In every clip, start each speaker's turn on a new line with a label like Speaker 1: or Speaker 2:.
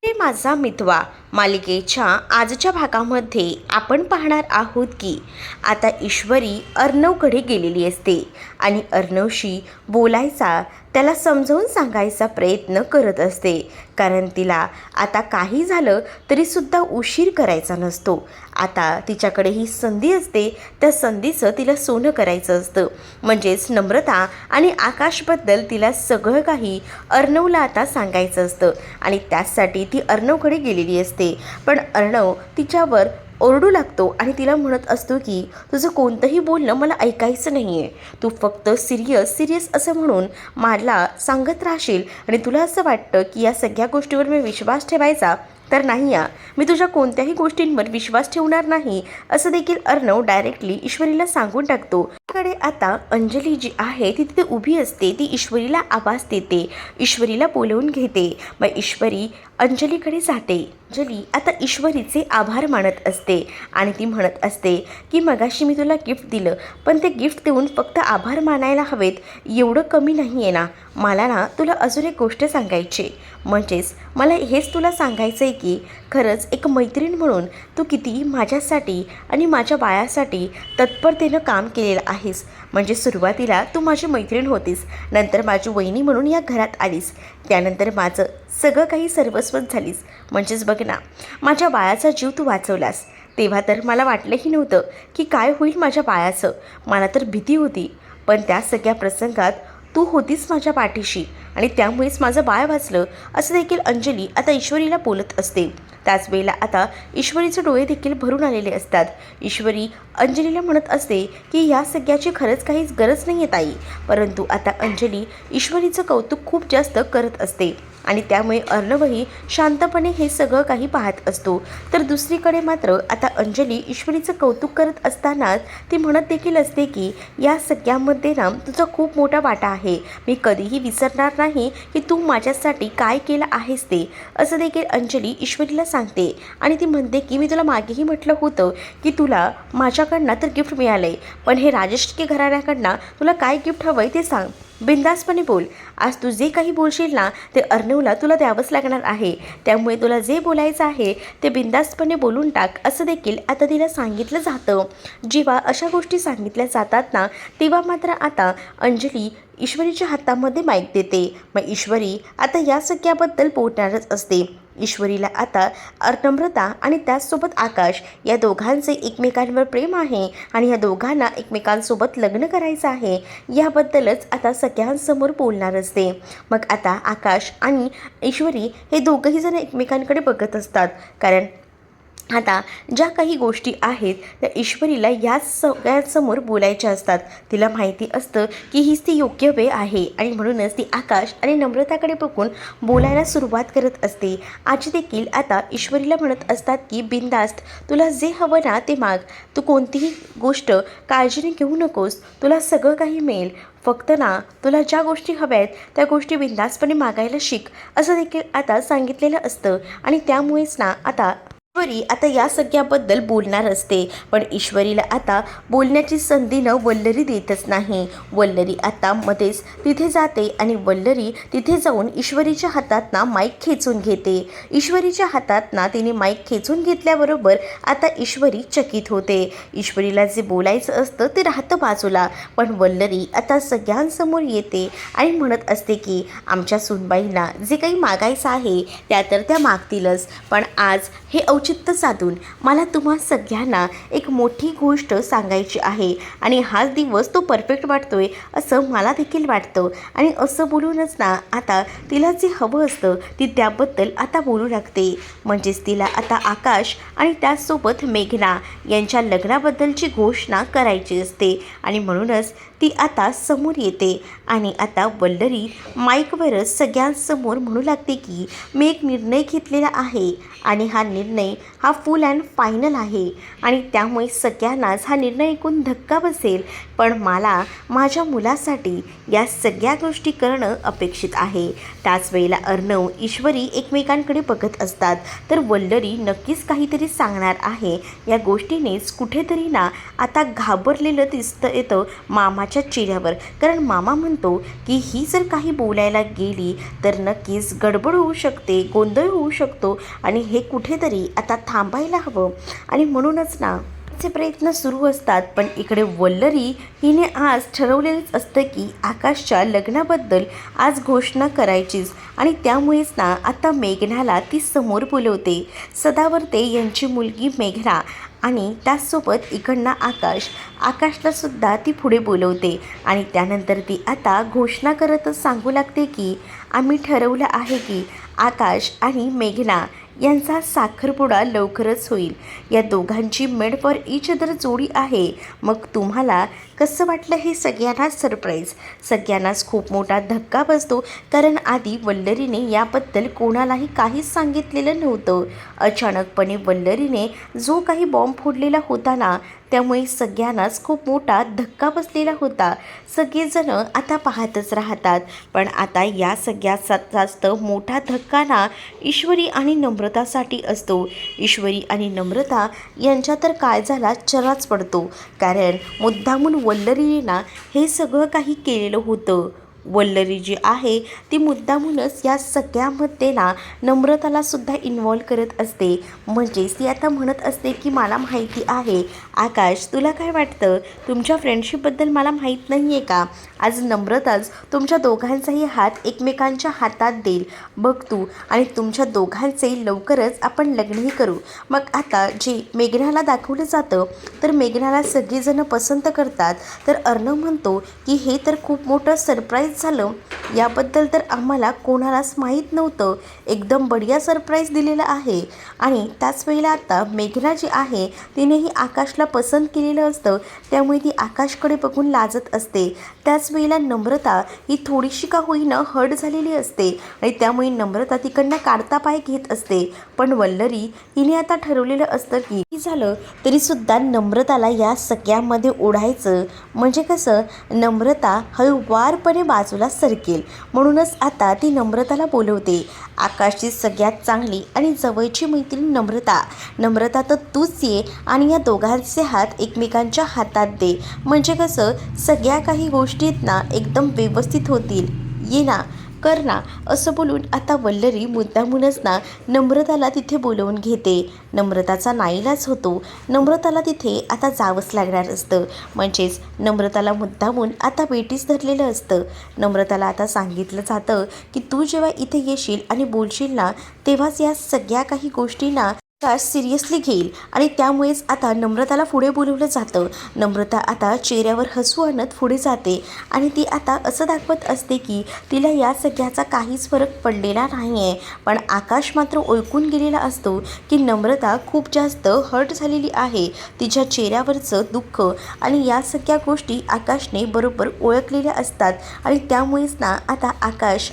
Speaker 1: हे माझा मितवा मालिकेच्या आजच्या भागामध्ये आपण पाहणार आहोत की आता ईश्वरी अर्णवकडे गेलेली असते आणि अर्णवशी बोलायचा, त्याला समजावून सांगायचा प्रयत्न करत असते. कारण तिला आता काही झालं तरीसुद्धा उशीर करायचा नसतो. आता तिच्याकडे ही संधी असते, त्या संधीचं तिला सोनं करायचं असतं. म्हणजेच नम्रता आणि आकाशबद्दल तिला सगळं काही अर्णवला आता सांगायचं असतं आणि त्यासाठी ती अर्णवकडे गेलेली असते. पण अर्णव तिच्यावर ओरडू लागतो आणि तिला म्हणत असतो की तुझं कोणतंही बोलणं मला ऐकायचं नाही आहे. तू फक्त सिरियस असं म्हणून मला सांगत राहशील आणि तुला असं वाटतं की या सगळ्या गोष्टीवर मी विश्वास ठेवायचा, तर नाही. मी तुझ्या कोणत्याही गोष्टींवर विश्वास ठेवणार नाही, असं देखील अर्णव डायरेक्टली ईश्वरीला सांगून टाकतो. कडे आता अंजली जी आहे ती तिथे उभी असते. ती ईश्वरीला आवाज देते, ईश्वरीला बोलवून घेते. मग ईश्वरी अंजलीकडे जाते. अंजली आता ईश्वरीचे आभार मानत असते आणि ती म्हणत असते की मगाशी मी तुला गिफ्ट दिलं, पण ते गिफ्ट देऊन फक्त आभार मानायला हवेत एवढं कमी नाही आहे ना. मला ना तुला अजून एक गोष्ट सांगायची, म्हणजेच मला हेच तुला सांगायचं आहे की खरंच एक मैत्रीण म्हणून तू किती माझ्यासाठी आणि माझ्या बाळासाठी तत्परतेनं काम केलेलं आहेस. म्हणजे सुरुवातीला तू माझी मैत्रीण होतीस, नंतर माझी वहिनी म्हणून या घरात आलीस, त्यानंतर माझं सगळं काही सर्वस्वच झालीस. म्हणजेच बघ ना, माझ्या बाळाचा जीव तू वाचवलास. तेव्हा तर मला वाटलंही नव्हतं की काय होईल माझ्या बाळाचं. मला तर भीती होती, पण त्या सगळ्या प्रसंगात तू होतीस माझ्या पाठीशी आणि त्यामुळेच माझं बाळ वाचलं, असं देखील अंजली आता ईश्वरीला बोलत असते. त्याच वेळेला आता ईश्वरीचे डोळे देखील भरून आलेले असतात. ईश्वरी अंजलीला म्हणत असते की या सगळ्याची खरंच काहीच गरज नाही आहे ताई. परंतु आता अंजली ईश्वरीचं कौतुक खूप जास्त करत असते आणि त्यामुळे अर्णवही शांतपणे हे सगळं काही पाहत असतो. तर दुसरीकडे मात्र आता अंजली ईश्वरीचं कौतुक करत असतानाच ती म्हणत देखील असते की या सगळ्यामध्ये ना तुझा खूप मोठा वाटा आहे. मी कधीही विसरणार नाही की तू माझ्यासाठी काय केलं आहेस ते, असं देखील अंजली ईश्वरीला सांगते. आणि ती म्हणते की मी तुला मागेही म्हटलं होतं की तुला माझ्याकडनं तर गिफ्ट मिळालं आहे, पण हे राजश्री घराण्याकडनं तुला काय गिफ्ट हवं आहे ते सांग, बिंदासपणे बोल. आज तू जे काही बोलशील ना ते अर्णवला तुला द्यावंच लागणार आहे, त्यामुळे तुला जे बोलायचं आहे ते बिंदासपणे बोलून टाक, असं देखील आता तिला सांगितलं जातं. जेव्हा अशा गोष्टी सांगितल्या जातात ना, तेव्हा मात्र आता अंजली ईश्वरीच्या हातामध्ये माईक देते. मग ईश्वरी आता या सगळ्याबद्दल बोलणारच असते. ईश्वरीला आता नम्रता आणि त्याचसोबत आकाश या दोघांचे एकमेकांवर प्रेम आहे आणि या दोघांना एकमेकांसोबत लग्न करायचं आहे, याबद्दलच आता सगळ्यांसमोर बोलणार असते. मग आता आकाश आणि ईश्वरी हे दोघंही जण एकमेकांकडे बघत असतात. कारण आता ज्या काही गोष्टी आहेत त्या ईश्वरीला याच सगळ्यांसमोर बोलायच्या असतात. तिला माहिती असतं की हीच ती योग्य वेळ आहे आणि म्हणूनच ती आकाश आणि नम्रताकडे बघून बोलायला सुरुवात करत असते. आजी देखील आता ईश्वरीला म्हणत असतात की बिंदास्त तुला जे हवं ना ते माग, तू कोणतीही गोष्ट काळजीने घेऊ नकोस, तुला सगळं काही मिळेल. फक्त ना तुला ज्या गोष्टी हव्या आहेत त्या गोष्टी बिंदासपणे मागायला शिक, असं देखील आता सांगितलेलं असतं. आणि त्यामुळेच ना आता ईश्वरी आता या सगळ्याबद्दल बोलणार असते. पण ईश्वरीला आता बोलण्याची संधीनं वल्लरी देतच नाही. वल्लरी आता मध्येच तिथे जाते आणि वल्लरी तिथे जाऊन ईश्वरीच्या हातात ना माईक खेचून घेते. ईश्वरीच्या हातात ना तिने माईक खेचून घेतल्याबरोबर आता ईश्वरी चकित होते. ईश्वरीला जे बोलायचं असतं ते राहतं बाजूला, पण वल्लरी आता सगळ्यांसमोर येते आणि म्हणत असते की आमच्या सुनबाईंना जे काही मागायचं आहे त्या तर त्या मागतीलच, पण आज हे औचित्य साधून मला तुम्हा सगळ्यांना एक मोठी गोष्ट सांगायची आहे आणि हाच दिवस तो परफेक्ट वाटतोय असं मला देखील वाटतं. आणि असं बोलूनच ना आता तिला जे हवं असतं ती त्याबद्दल आता बोलू लागते. म्हणजेच तिला आता आकाश आणि त्याचसोबत मेघना यांच्या लग्नाबद्दलची घोषणा करायची असते आणि म्हणूनच ती आता समोर येते. आणि आता वल्लरी माईकवरच सगळ्यांसमोर म्हणू लागते की मी एक निर्णय घेतलेला आहे आणि हा निर्णय हा फुल अँड फायनल आहे आणि त्यामुळे सगळ्यांनाच हा निर्णय ऐकून धक्का बसेल, पण मला माझ्या मुलासाठी या सगळ्या गोष्टी करणं अपेक्षित आहे. त्याच वेळेला अर्णव ईश्वरी एकमेकांकडे बघत असतात. तर वल्लरी नक्कीच काहीतरी सांगणार आहे. या गोष्टीनेच कुठेतरी ना आता घाबरलेलं दिसतं येतं मामाच्या मामाच्या चेहऱ्यावर, कारण मामा म्हणतो की ही जर काही बोलायला गेली तर नक्कीच गडबड होऊ शकते, गोंधळ होऊ शकतो आणि हे कुठेतरी आता थांबायला हवं. आणि म्हणूनच ना चे प्रयत्न सुरू असतात. पण इकडे वल्लरी हिने आज ठरवलेलंच असतं की आकाशच्या लग्नाबद्दल आज घोषणा करायचीच. आणि त्यामुळेच ना आता मेघनाला ती समोर बोलवते. सदावर्ते यांची मुलगी मेघना आणि त्याचसोबत इकडनं आकाशलासुद्धा ती पुढे बोलवते. आणि त्यानंतर ती आता घोषणा करतच सांगू लागते की आम्ही ठरवलं आहे की आकाश आणि मेघना यांचा साखरपुडा लवकरच होईल. या दोघांची मेड फॉर इच अदर जोडी आहे. मग तुम्हाला कसं वाटलं हे सगळ्यांनाच सरप्राईज. सगळ्यांनाच खूप मोठा धक्का बसतो, कारण आधी वल्लरीने याबद्दल कोणालाही काहीच सांगितलेलं नव्हतं. अचानकपणे वल्लरीने जो काही बॉम्ब फोडलेला होता ना, त्यामुळे सगळ्यांनाच खूप मोठा धक्का बसलेला होता. सगळेजण आता पाहतच राहतात. पण आता या सगळ्यात जास्त मोठा धक्का ना ईश्वरी आणि नम्रतासाठी असतो. ईश्वरी आणि नम्रता यांच्या तर काय झाला चराच पडतो, कारण मुद्दामून वल्लरीने ना हे सगळं काही केलेलं होतं. वल्लरी जी आहे ती मुद्दामूनच या सगळ्यामध्ये ना नम्रतालासुद्धा इन्व्हॉल्व करत असते. म्हणजेच ती आता म्हणत असते की मला माहिती आहे आकाश, तुला काय वाटतं, तुमच्या फ्रेंडशिपबद्दल मला माहीत नाही आहे का? आज नम्रताच तुमच्या दोघांचाही हात एकमेकांच्या हातात देईल बघ तू, आणि तुमच्या दोघांचे लवकरच आपण लग्नही करू. मग आता जे मेघनाला दाखवलं जातं तर मेघनाला सगळेजण पसंत करतात. तर अर्णव म्हणतो की हे तर खूप मोठं सरप्राईज झालं, याबद्दल तर आम्हाला कोणालाच माहीत नव्हतं. एकदम बढिया सरप्राईज दिलेलं आहे. आणि त्याच वेळेला आता मेघना जी आहे तिनेही आकाशला पसंत केलेलं असतं, त्यामुळे ती आकाशकडे बघून लाजत असते. त्याच वेळेला नम्रता ही थोडीशी का होईना हर्ट झालेली असते आणि त्यामुळे नम्रता तिकडनं काढता पाय घेत असते. पण वल्लरी हिने आता ठरवलेलं असतं की झालं तरीसुद्धा नम्रताला या सगळ्यामध्ये ओढायचं, म्हणजे कसं नम्रता हळूवारपणे बाजूला सरकेल. म्हणूनच आता ती नम्रताला बोलवते. आकाशची सगळ्यात चांगली आणि जवळची मैत्रीण नम्रता तर तूच ये आणि या दोघांचे हात एकमेकांच्या हातात दे, म्हणजे कसं सगळ्या काही गोष्टीत ना एकदम व्यवस्थित होतील. ये ना, कर ना, असं बोलून आता वल्लरी मुद्दामूनच ना नम्रताला तिथे बोलवून घेते. नम्रताचा नाईलाज होतो. नम्रताला तिथे आता जावंच लागणार असतं. म्हणजेच नम्रताला मुद्दामून आता बेटीस धरलेलं असतं. नम्रताला आता सांगितलं जातं की तू जेव्हा इथे येशील आणि बोलशील ना, तेव्हाच या सगळ्या काही गोष्टी ना आकाश सिरियसली घेईल. आणि त्यामुळेच आता नम्रताला पुढे बोलवलं जातं. नम्रता आता चेहऱ्यावर हसू आणत पुढे जाते आणि ती आता असं दाखवत असते की तिला या सगळ्याचा काहीच फरक पडलेला नाही आहे. पण आकाश मात्र ओळखून गेलेला असतो की नम्रता खूप जास्त हर्ट झालेली आहे. तिच्या चेहऱ्यावरचं दुःख आणि या सगळ्या गोष्टी आकाशने बरोबर ओळखलेल्या असतात. आणि त्यामुळेच ना आता आकाश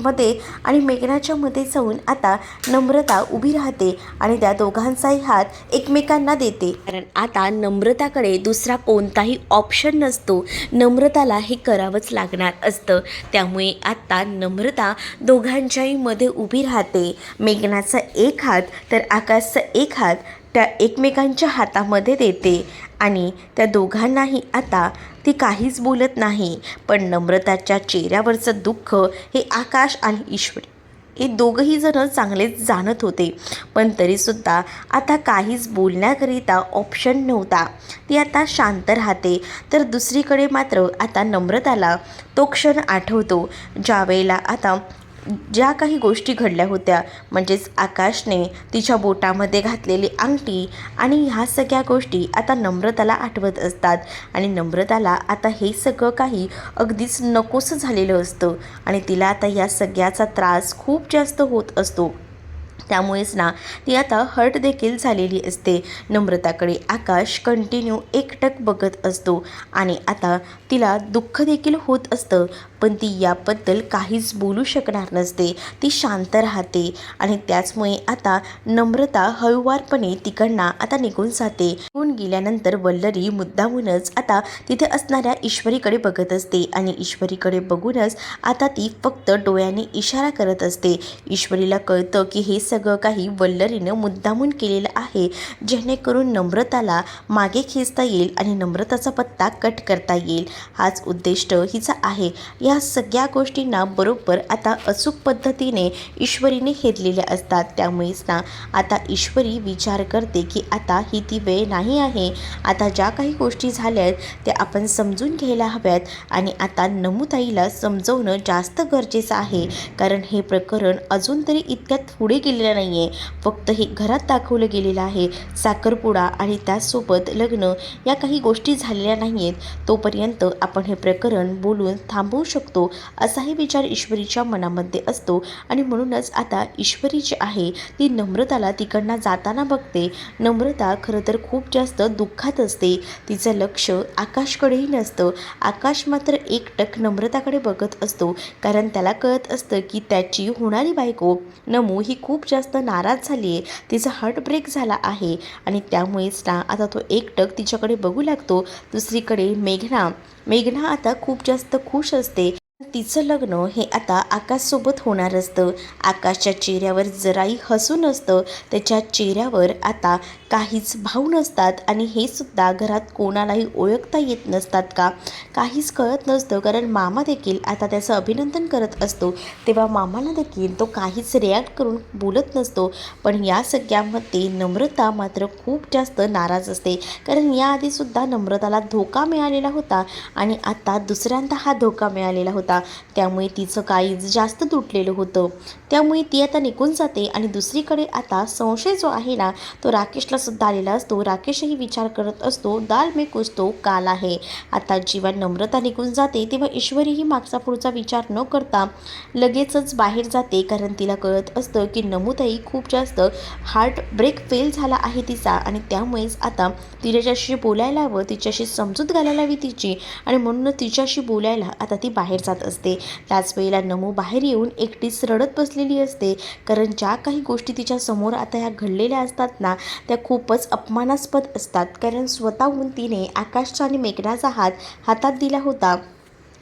Speaker 1: मध्ये आणि मेघनाच्या मध्ये जाऊन आता नम्रता उभी राहते आणि त्या दोघांचाही हात एकमेकांना देते. कारण आता नम्रताकडे दुसरा कोणताही ऑप्शन नसतो. नम्रताला हे करावंच लागणार असतं. त्यामुळे आता नम्रता दोघांच्याही मध्ये उभी राहते. मेघनाचा एक हात तर आकाशचा एक हात त्या एकमेकांच्या हातामध्ये देते आणि त्या दोघांनाही आता ती काहीच बोलत नाही. पण नम्रताच्या चेहऱ्यावरचं दुःख हे आकाश आणि ईश्वरी हे दोघंही जण चांगलेच जाणत होते. पण तरीसुद्धा आता काहीच बोलण्याकरिता ऑप्शन नव्हता. ती आता शांत राहते. तर दुसरीकडे मात्र आता नम्रताला तो क्षण आठवतो ज्यावेळेला आता ज्या काही गोष्टी घडल्या होत्या, म्हणजेच आकाशने तिच्या बोटामध्ये घातलेली अंगठी आणि ह्या सगळ्या गोष्टी आता नम्रताला आठवत असतात. आणि नम्रताला आता हे सगळं काही अगदीच नकोसं झालेलं असतं आणि तिला आता या सगळ्याचा त्रास खूप जास्त होत असतो. त्यामुळेच ना ती आता हर्ट देखील झालेली असते. नम्रताकडे आकाश कंटिन्यू एकटक बघत असतो आणि आता तिला दुःख देखील होत असतं. पण ती याबद्दल काहीच बोलू शकणार नसते. ती शांत राहते आणि त्याचमुळे आता नम्रता हळूवारपणे तिकडनं आता निघून जाते. निघून गेल्यानंतर वल्लरी मुद्दामूनच आता तिथे असणाऱ्या ईश्वरीकडे बघत असते आणि ईश्वरीकडे बघूनच आता ती फक्त डोळ्याने इशारा करत असते. ईश्वरीला कळतं की हे सगळं काही वल्लरीनं मुद्दामून केलेलं आहे, जेणेकरून नम्रताला मागे खेचता येईल आणि नम्रताचा पत्ता कट करता येईल. हाच उद्दिष्ट हिचा आहे. या सगळ्या गोष्टींना बरोबर आता अचूक पद्धतीने ईश्वरीने हेरलेल्या असतात. त्यामुळेच ना आता ईश्वरी विचार करते की आता ही ती वेळ नाही आहे. आता ज्या काही गोष्टी झाल्यात त्या आपण समजून घ्यायला हव्यात आणि आता नमुताईला समजवणं जास्त गरजेचं आहे, कारण हे प्रकरण अजून तरी इतक्यात पुढे गेलेलं नाही आहे. फक्त हे घरात दाखवलं गेलेलं आहे. साखरपुडा आणि त्याचसोबत लग्न या काही गोष्टी झालेल्या नाही आहेत. तोपर्यंत आपण हे प्रकरण बोलून थांबवू शकतो असाही विचार ईश्वरीच्या मनामध्ये असतो आणि म्हणूनच आता ईश्वरी जी आहे ती नम्रताला तिकडनं जाताना बघते. नम्रता खरं तर खूप जास्त दुःखात असते. तिचं लक्ष आकाशकडेही नसतं. आकाश मात्र एकटक नम्रताकडे बघत असतो, कारण त्याला कळत असतं की त्याची होणारी बायको नमू ही खूप जास्त नाराज झाली आहे. तिचा हार्ट ब्रेक झाला आहे आणि त्यामुळेच ना आता तो एकटक तिच्याकडे बघू लागतो. दुसरीकडे मेघना आता खूप जास्त खुश असते. तिचं लग्न हे आता आकाशसोबत होणार असतं. आकाशच्या चेहऱ्यावर जराही हसू नसतं. त्याच्या चेहऱ्यावर आता काहीच भाव नसतात आणि हे सुद्धा घरात कोणालाही ओळखता येत नसतात का, काहीच कळत नसतं. कारण मामा देखील आता त्याचं अभिनंदन करत असतो, तेव्हा मामाला देखील तो काहीच रिॲक्ट करून बोलत नसतो. पण या सगळ्यामध्ये नम्रता मात्र खूप जास्त नाराज असते, कारण याआधीसुद्धा नम्रताला धोका मिळालेला होता आणि आता दुसऱ्यांदा हा धोका मिळालेला होता. त्यामुळे तिचं काळीज जास्त तुटलेलं होतं. त्यामुळे ती आता निघून जाते आणि दुसरीकडे आता संशय जो आहे ना तो राकेशला सुद्धा आलेला असतो. राकेशही विचार करत असतो, दाल में कुछ तो काला है. आता जेव्हा नम्रता निघून जाते तेव्हा ईश्वरीही मागचा पुढचा विचार न करता लगेचच बाहेर जाते, कारण तिला कळत असतं की नमुताई खूप जास्त हार्ट ब्रेक फेल झाला आहे तिचा आणि त्यामुळेच आता तिच्याशी बोलायला हवं, तिच्याशी समजूत घालायला हवी तिची आणि म्हणूनच तिच्याशी बोलायला आता ती बाहेर जात असते. त्याच वेळेला नमू बाहेर येऊन एकटीच रडत बसलेली असते, कारण ज्या काही गोष्टी तिच्या समोर आता ह्या घडलेल्या असतात ना त्या खूपच अपमानास्पद असतात. कारण स्वतःहून तिने आकाशचा आणि मेघनाचा हात हातात दिला होता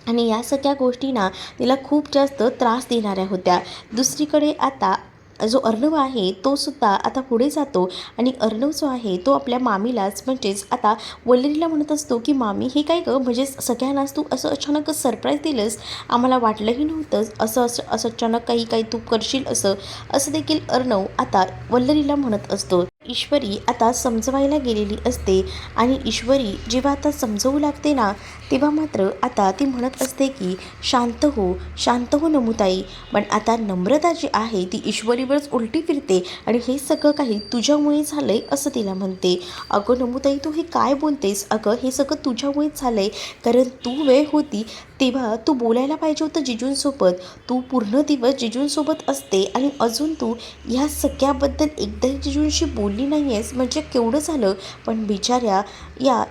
Speaker 1: आणि या सगळ्या गोष्टींना तिला खूप जास्त त्रास देणाऱ्या होत्या. दुसरीकडे आता जो अर्णव आहे तो सुद्धा आता पुढे जातो आणि अर्णव जो आहे तो आपल्या मामीलाच म्हणजेच आता वल्लरीला म्हणत असतो की मामी हे काय गं, म्हणजे सगळ्यांनाच तू असं अचानकच सरप्राईज दिलंस, आम्हाला वाटलंही नव्हतं असं अचानक काही तू करशील असं देखील अर्णव आता वल्लरीला म्हणत असतो. ईश्वरी आता समजवायला गेलेली असते आणि ईश्वरी जेव्हा आता समजवू लागते ना तेव्हा मात्र आता ती म्हणत असते की शांत हो नमुताई. पण आता नम्रता जी आहे ती ईश्वरीवरच उलटी फिरते आणि हे सगळं काही तुझ्यामुळे झालंय असं तिला म्हणते. अगं नमुताई तू हे काय बोलतेस, अगं हे सगळं तुझ्यामुळेच झालंय, कारण तू वेळ होती तेव्हा तू बोलायला पाहिजे होतं जिजूंसोबत. तू पूर्ण दिवस जिजूंसोबत असते आणि अजून तू ह्या सगळ्याबद्दल एकदाही जिजूंशी बोलली नाही आहेस, म्हणजे केवढं झालं. पण बिचाऱ्या या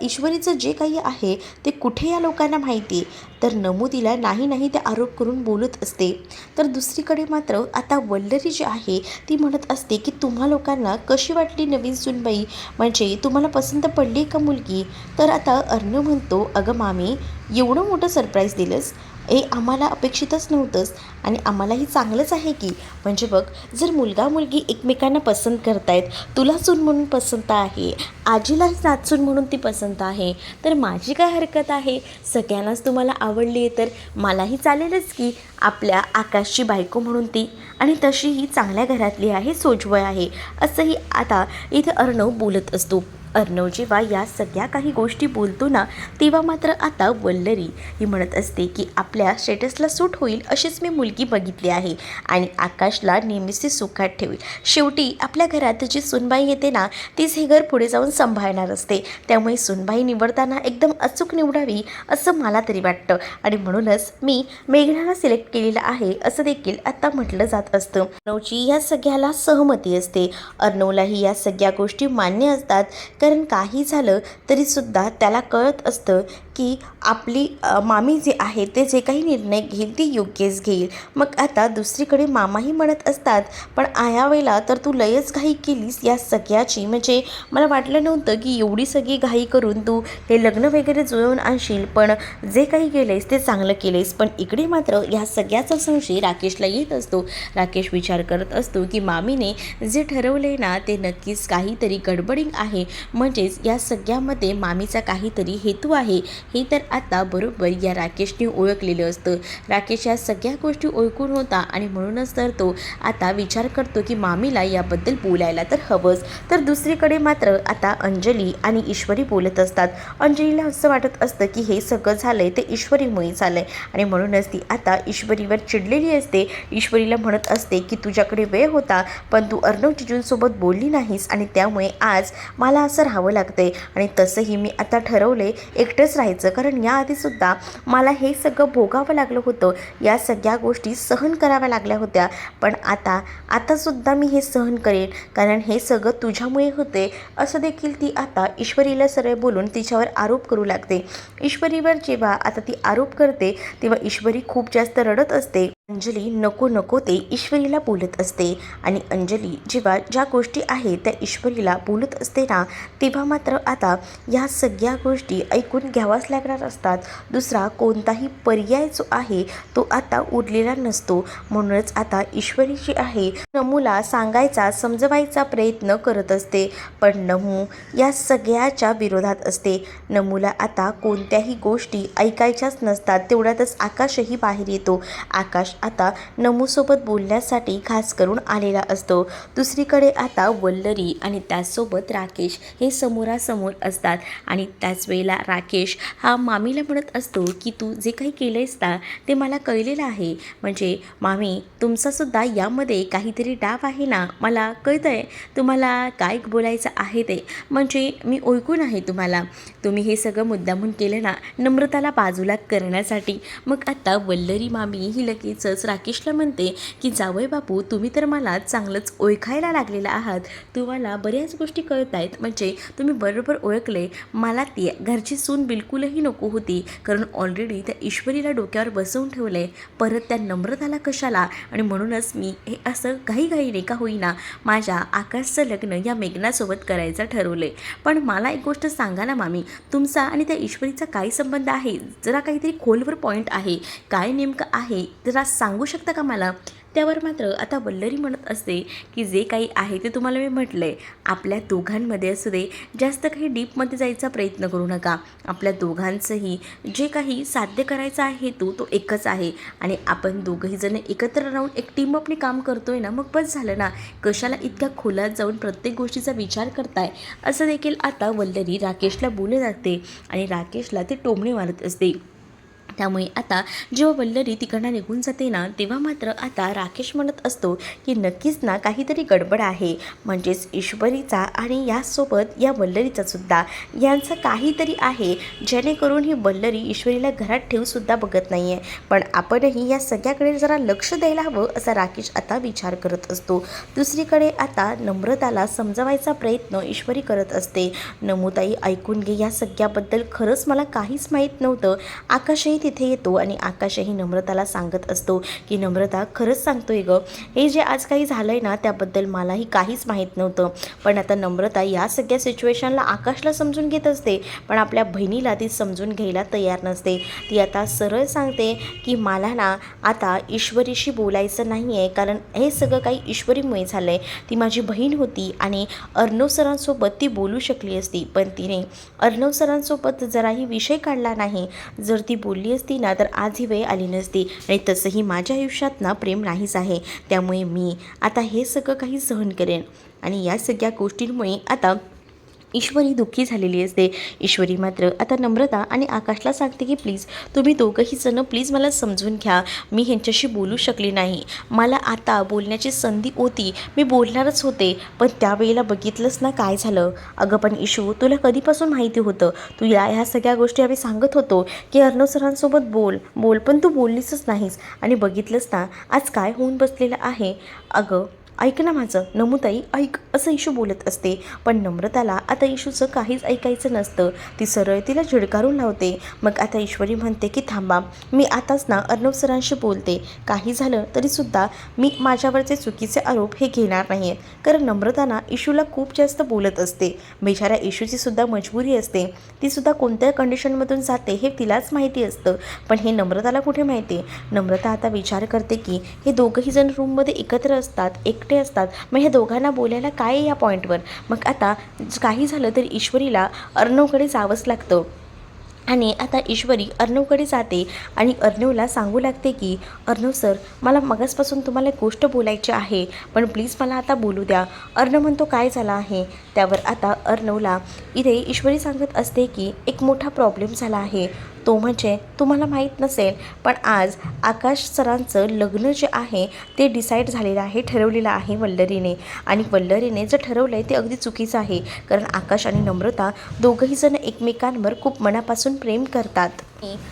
Speaker 1: ईश्वरीचं जे काही आहे ते कुठे या लोकांना माहिती आहे. तर नमू तिला नाही ते आरोप करून बोलत असते. तर दुसरीकडे मात्र आता वल्लरी जी आहे ती म्हणत असते की तुम्हा लोकांना कशी वाटली नवीन सूनबाई, म्हणजे तुम्हाला पसंत पडली का मुलगी. तर आता अर्णव म्हणतो, अगं मामी एवढं मोठं सरप्राईज दिलंस, हे आम्हाला अपेक्षितच नव्हतंच आणि आम्हालाही चांगलंच आहे की. म्हणजे बघ, जर मुलगा मुलगी एकमेकांना पसंत करतायत, तुला सून म्हणून पसंत आहे, आजीलाही नाचून म्हणून ती पसंत आहे, तर माझी काय हरकत आहे. सगळ्यांनाच तुम्हाला आवडली आहे तर मलाही चालेलच की आपल्या आकाशची बायको म्हणून ती, आणि तशीही चांगल्या घरातली आहे, सोज्वळ आहे, असंही आता इथे अर्णव बोलत असतो. अर्णव जेव्हा या सगळ्या काही गोष्टी बोलतो ना तेव्हा मात्र आता वल्लरी ही म्हणत असते की आपल्या स्टेटसला सूट होईल अशीच मी मुलगी बघितली आहे आणि आकाशला नेहमीच सुखात ठेवेल. शेवटी आपल्या घरात जी सुनबाई येते ना तीच हे घर पुढे जाऊन सांभाळणार असते, त्यामुळे सुनबाई निवडताना एकदम अचूक निवडावी असं मला तरी वाटतं आणि म्हणूनच मी मेघनाला सिलेक्ट केलेलं आहे असं देखील आता म्हटलं जात असतं. अर्णवची या सगळ्याला सहमती असते. अर्णवलाही या सगळ्या गोष्टी मान्य असतात, कारण काही झालं तरीसुद्धा त्याला कळत असतं की आपली मामी जे आहे ते जे काही निर्णय घेईल ती योग्यच घेईल. मग आता दुसरीकडे मामाही म्हणत असतात, पण यावेळेला तर तू लयच घाई केलीस या सगळ्याची. म्हणजे मला वाटलं नव्हतं की एवढी सगळी घाई करून तू हे लग्न वगैरे जुळवून आणशील, पण जे काही केलेस ते चांगलं केलेस. पण इकडे मात्र ह्या सगळ्याचा संशय राकेशला येत असतो. राकेश विचार करत असतो की मामीने जे ठरवले ना ते नक्कीच काहीतरी गडबडिंग आहे, म्हणजेच या सगळ्यामध्ये मामीचा काहीतरी हेतू आहे. हे तर आता बरोबर या राकेशने ओळखलेलं असतं. राकेश या सगळ्या गोष्टी ओळखून होता आणि म्हणूनच तर तो आता विचार करतो की मामीला याबद्दल बोलायला तर हवंच. तर दुसरीकडे मात्र आता अंजली आणि ईश्वरी बोलत असतात. अंजलीला असं वाटत असतं की हे सगळं झालंय ते ईश्वरीमुळे झालंय आणि म्हणूनच ती आता ईश्वरीवर चिडलेली असते. ईश्वरीला म्हणत असते की तुझ्याकडे वेळ होता, पण तू अर्णव जिजूंसोबत बोलली नाहीस आणि त्यामुळे आज मला असं राहावं लागतंय. आणि तसंही मी आता ठरवले एकटंच राहायचं, कारण याआधीसुद्धा मला हे सगळं भोगावं लागलं होतं, या सगळ्या गोष्टी सहन कराव्या लागल्या होत्या. पण आतासुद्धा मी हे सहन करेन, कारण हे सगळं तुझ्यामुळे होते असं देखील ती आता ईश्वरीला सरळ बोलून तिच्यावर आरोप करू लागते. ईश्वरीवर जेव्हा आता ती आरोप करते तेव्हा ईश्वरी खूप जास्त रडत असते. अंजली नको नको ते ईश्वरीला बोलत असते आणि अंजली जेव्हा ज्या गोष्टी आहेत त्या ईश्वरीला बोलत असते ना, तेव्हा मात्र आता या सगळ्या गोष्टी ऐकून घ्यावाच लागणार असतात. दुसरा कोणताही पर्याय जो आहे तो आता उरलेला नसतो. म्हणूनच आता ईश्वरी जी आहे नमूला सांगायचा समजवायचा प्रयत्न करत असते, पण नमू या सगळ्याच्या विरोधात असते. नमूला आता कोणत्याही गोष्टी ऐकायच्याच नसतात. तेवढ्यातच आकाशही बाहेर येतो. आकाश आता नमूसोबत बोलण्यासाठी खास करून आलेला असतो. दुसरीकडे आता वल्लरी आणि त्याचसोबत राकेश हे समोरासमोर असतात आणि त्याच वेळेला राकेश हा मामीला म्हणत असतो की तू जे काही केलंयस ना ते मला कळलेलं आहे. म्हणजे मामी तुमचासुद्धा यामध्ये काहीतरी डाव आहे ना, मला कळतंय तुम्हाला काय बोलायचं आहे ते. म्हणजे मी ओळखून आहे तुम्हाला. तुम्ही हे सगळं मुद्दामून केलं ना नम्रताला बाजूला करण्यासाठी. मग आता वल्लरी मामी ही लगेचच राकेशला म्हणते की जावई बापू तुम्ही तर मला चांगलंच ओळखायला लागलेला आहात. तुम्हाला बऱ्याच गोष्टी कळत आहेत. म्हणजे तुम्ही बरोबर ओळखले मला ती घरची सून बिलकुलही नको होती, कारण ऑलरेडी त्या ईश्वरीला डोक्यावर बसवून ठेवले, परत त्या नम्रताला कशाला. आणि म्हणूनच मी हे असं घाईघाईने का होईना माझ्या आकाशचं लग्न या मेघनासोबत करायचं ठरवले. पण मला एक गोष्ट सांगा ना मामी, तुमचा आणि त्या ईश्वरीचा काय संबंध आहे? जरा काहीतरी खोलवर पॉईंट आहे, काय नेमकं आहे जरा सांगू शकता का मला? त्यावर मात्र आता वल्लरी म्हणत असते की जे काही आहे ते तुम्हाला मी म्हटलं आहे, आपल्या दोघांमध्ये असू दे, जास्त काही डीपमध्ये जायचा प्रयत्न करू नका. आपल्या दोघांचंही जे काही साध्य करायचं आहे हेतू तो एकच आहे आणि आपण दोघंही जण एकत्र राहून एक टीमअपने काम करतोय ना, मग बस झालं ना. कशाला इतक्या खोलात जाऊन प्रत्येक गोष्टीचा विचार करताय, असं देखील आता वल्लरी राकेशला बोलू लागते आणि राकेशला ते टोमणे मारत असते. त्यामुळे आता जेव्हा वल्लरी तिकडनं निघून जाते ना तेव्हा मात्र आता राकेश म्हणत असतो की नक्कीच ना काहीतरी गडबड आहे. म्हणजेच ईश्वरीचा आणि यासोबत या वल्लरीचा सुद्धा यांचं काहीतरी आहे, जेणेकरून ही वल्लरी ईश्वरीला घरात ठेवूसुद्धा बघत नाही आहे. पण आपणही या सगळ्याकडे जरा लक्ष द्यायला हवं असा राकेश आता विचार करत असतो. दुसरीकडे आता नम्रताला समजवायचा प्रयत्न ईश्वरी करत असते. नमूताई ऐकून घे, या सगळ्याबद्दल खरंच मला काहीच माहीत नव्हतं. आकाशही तिथे येतो आणि आकाशही नम्रताला सांगत असतो की नम्रता खरंच सांगतोय गं, हे जे आज काही झालंय ना त्याबद्दल मलाही काहीच माहीत नव्हतं. पण आता नम्रता या सगळ्या सिच्युएशनला आकाशला समजून घेत असते, पण आपल्या बहिणीला ती समजून घ्यायला तयार नसते. ती आता सरळ सांगते की मला ना आता ईश्वरीशी बोलायचं नाही आहे, कारण हे सगळं काही ईश्वरीमुळे झालं आहे. ती माझी बहीण होती आणि अर्णव सरांसोबत ती बोलू शकली असती, पण तिने अर्णव सरांसोबत जराही विषय काढला नाही. जर ती बोलली असती ना तर आज ही वेळ आली नसती. आणि तसंही माझ्या आयुष्यात ना प्रेम नाहीच आहे, त्यामुळे मी आता हे सगळं काही सहन करेन. आणि या सगळ्या गोष्टींमुळे आता ईश्वरी दुःखी झालेली असते. ईश्वरी मात्र आता नम्रता आणि आकाशला सांगते की प्लीज तुम्ही दोघंही जण प्लीज मला समजून घ्या, मी ह्यांच्याशी बोलू शकले नाही. मला आता बोलण्याची संधी होती, मी बोलणारच होते, पण त्यावेळेला बघितलंच ना काय झालं. अगं पण इशू, तुला कधीपासून माहिती होतं, तुला ह्या सगळ्या गोष्टी आम्ही सांगत होतो की अर्णव सरांसोबत बोल, पण तू बोललीच नाहीस आणि बघितलंच ना आज काय होऊन बसलेलं आहे. अगं ऐक ना माझं नमुताई ऐक, असं इशू बोलत असते. पण नम्रताला आता इशूचं काहीच ऐकायचं नसतं. ती सरळ तिला झिडकारून लावते. मग आता ईश्वरी म्हणते की थांबा, मी आताच ना अर्णव सरांशी बोलते. काही झालं तरीसुद्धा मी माझ्यावरचे चुकीचे आरोप हे घेणार नाही आहेत. कारण नम्रताना इशूला खूप जास्त बोलत असते. बिचारा इशूची सुद्धा मजबुरी असते. ती सुद्धा कोणत्या कंडिशनमधून जाते हे तिलाच माहिती असतं. पण हे नम्रताला कुठे माहिती. नम्रता आता विचार करते की हे दोघंही जण रूममध्ये एकत्र असतात, एकटे असतात, मग ह्या दोघांना बोलायला काय आहे या पॉईंटवर. मग आता काही झालं तरी ईश्वरीला अर्णवकडे जावंच लागतं. आणि आता ईश्वरी अर्णवकडे जाते आणि अर्णवला सांगू लागते की अर्णव सर, मला मगासपासून तुम्हाला एक गोष्ट बोलायची आहे, पण प्लीज मला आता बोलू द्या. अर्णव म्हणतो काय झालं आहे. त्यावर आता अर्णवला इथे ईश्वरी सांगत असते की एक मोठा प्रॉब्लेम झाला आहे. तो म्हणजे तुम्हाला माहीत नसेल, पण आज आकाश सरांचं लग्न जे आहे ते डिसाईड झालेलं आहे, ठरवलेलं आहे वल्लरीने. आणि वल्लरीने जे ठरवलं आहे ते अगदी चुकीचं आहे. कारण आकाश आणि नम्रता दोघंही जण एकमेकांवर खूप मनापासून प्रेम करतात.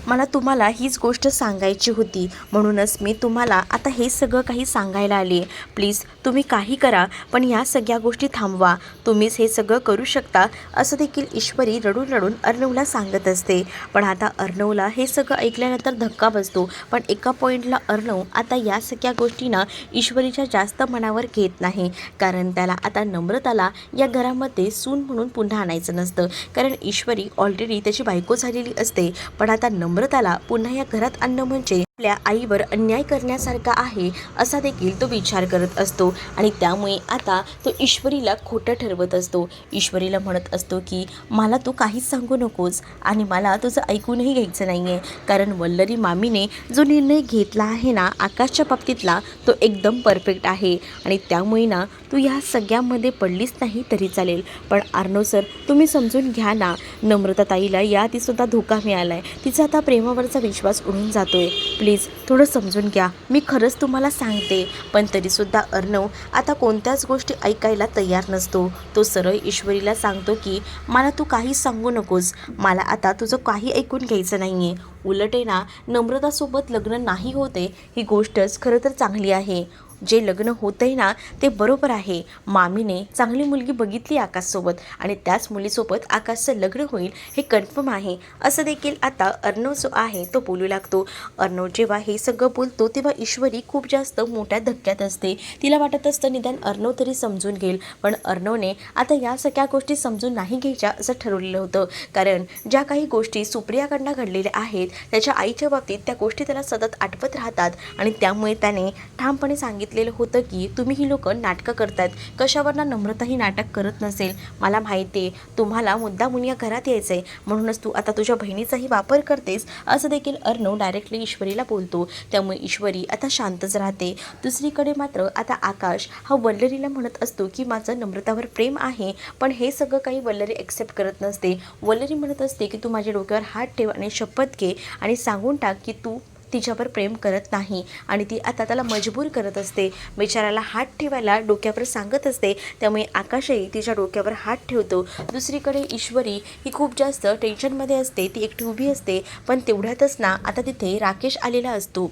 Speaker 1: मला तुम्हाला हीच गोष्ट सांगायची होती, म्हणूनच मी तुम्हाला आता हे सगळं काही सांगायला आले. प्लीज तुम्ही काही करा, पण या सगळ्या गोष्टी थांबवा. तुम्हीच हे सगळं करू शकता, असं देखील ईश्वरी रडून रडून अर्णवला सांगत असते. पण आता अर्णवला हे सगळं ऐकल्यानंतर धक्का बसतो. पण एका पॉईंटला अर्णव आता या सगळ्या गोष्टींना ईश्वरीच्या जास्त मनावर घेत नाही. कारण त्याला आता नम्रताला या घरामध्ये सून म्हणून पुन्हा आणायचं नसतं. कारण ईश्वरी ऑलरेडी त्याची बायको झालेली असते. पण आता नम्रताला पुन्हा या घरात आणणं म्हणजे आपल्या आईवर अन्याय करण्यासारखा आहे, असा देखील तो विचार करत असतो. आणि त्यामुळे आता तो ईश्वरीला खोटं ठरवत असतो. ईश्वरीला म्हणत असतो की मला तू काहीच सांगू नकोस आणि मला तुझं ऐकूनही घ्यायचं नाही आहे. कारण वल्लरी मामीने जो निर्णय घेतला आहे ना आकाशच्या बाबतीतला, तो एकदम परफेक्ट आहे. आणि त्यामुळे ना तू या सगळ्यामध्ये पडलीच नाही तरी चालेल. पण अर्णव सर, तुम्ही समजून घ्या ना, नम्रता ताईला याआधीसुद्धा धोका मिळाला आहे. तिचा आता प्रेमावरचा विश्वास उडून जातोय. प्लीज थोडं समजून घ्या. मी खरंच तुम्हाला सांगते. पण तरीसुद्धा अर्णव आता कोणत्याच गोष्टी ऐकायला तयार नसतो. तो सरळ ईश्वरीला सांगतो की मला तू काहीच सांगू नकोस, मला आता तुझं काही ऐकून घ्यायचं नाही आहे. उलट आहे ना, नम्रतासोबत लग्न नाही होते ही गोष्टच खरं तर चांगली आहे. जे लग्न होतंय ना ते बरोबर आहे. मामीने चांगली मुलगी बघितली आकाशसोबत आणि त्याच मुलीसोबत आकाशचं लग्न होईल हे कन्फर्म आहे, असं देखील आता अर्णव जो आहे तो बोलू लागतो. अर्णव जेव्हा हे सगळं बोलतो तेव्हा ईश्वरी खूप जास्त मोठ्या धक्क्यात असते. तिला वाटत असतं निदान अर्णव तरी समजून घेईल. पण अर्णवने आता या सगळ्या गोष्टी समजून नाही घ्यायच्या असं ठरवलेलं होतं. कारण ज्या काही गोष्टी सुप्रियाकडनं घडलेल्या आहेत त्याच्या आईच्या बाबतीत त्या गोष्टी त्याला सतत आठवत राहतात. आणि त्यामुळे त्याने ठामपणे सांगितलेलं होतं की तुम्ही ही लोक नाटकं करतायत. कशावर नम्रता ही नाटक करत नसेल. मला माहिती आहे तुम्हाला मुद्दामून या घरात यायचं आहे, म्हणूनच तू आता तुझ्या बहिणीचाही वापर करतेस, असं देखील अर्णव डायरेक्टली ईश्वरीला बोलतो. त्यामुळे ईश्वरी आता शांतच राहते. दुसरीकडे मात्र आता आकाश हा वल्लरीला म्हणत असतो की माझं नम्रतावर प्रेम आहे. पण हे सगळं काही वल्लरी एक्सेप्ट करत नसते. वल्लरी म्हणत असते की तू माझ्या डोक्यावर हात ठेव आणि शपथ घे आणि सांगून टाक की तू तिच्यावर प्रेम करत नाही. आणि ती आता त्याला मजबूर करत असते. बिचाराला हात ठेवायला डोक्यावर सांगत असते. त्यामुळे आकाशही तिच्या डोक्यावर हात ठेवतो. दुसरीकडे ईश्वरी ही खूप जास्त टेन्शनमध्ये असते. ती एकटी उभी असते. पण तेवढ्यातच ना आता तिथे राकेश आलेला असतो.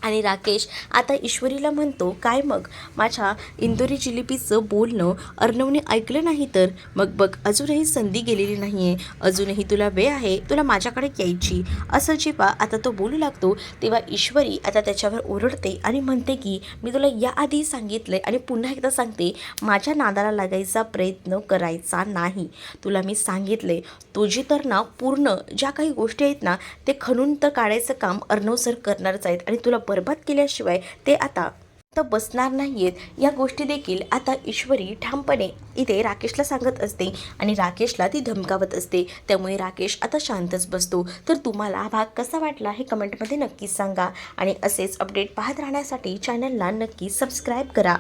Speaker 1: आणि राकेश आता ईश्वरीला म्हणतो काय मग माझ्या इंदोरी जिलेबीचं बोलणं अर्णवने ऐकलं नाही तर मग बघ अजूनही संधी गेलेली नाही आहे, अजूनही तुला वेळ आहे तुला माझ्याकडे यायची. असं जेव्हा आता तो बोलू लागतो तेव्हा ईश्वरी आता त्याच्यावर ओरडते आणि म्हणते की मी तुला याआधी सांगितलं आणि पुन्हा एकदा सांगते, माझ्या नादाला लागायचा प्रयत्न करायचा नाही. तुला मी सांगितले तुझी तर ना पूर्ण ज्या काही गोष्टी आहेत ना ते खणून तर काढायचं काम अर्णव सर करणारच आहेत. आणि तुला बरबाद केल्याशिवाय ते आता बसणार नाहीयेत. या गोष्टी देखील आता ईश्वरी ठामपणे इथे राकेशला सांगत असते आणि राकेशला ती धमकावत असते. त्यामुळे राकेश आता शांतच बसतो. तर तुम्हाला हा भाग कसा वाटला हे कमेंटमध्ये नक्कीच सांगा. आणि असेच अपडेट पाहत राहण्यासाठी चॅनलला नक्की सबस्क्राईब करा.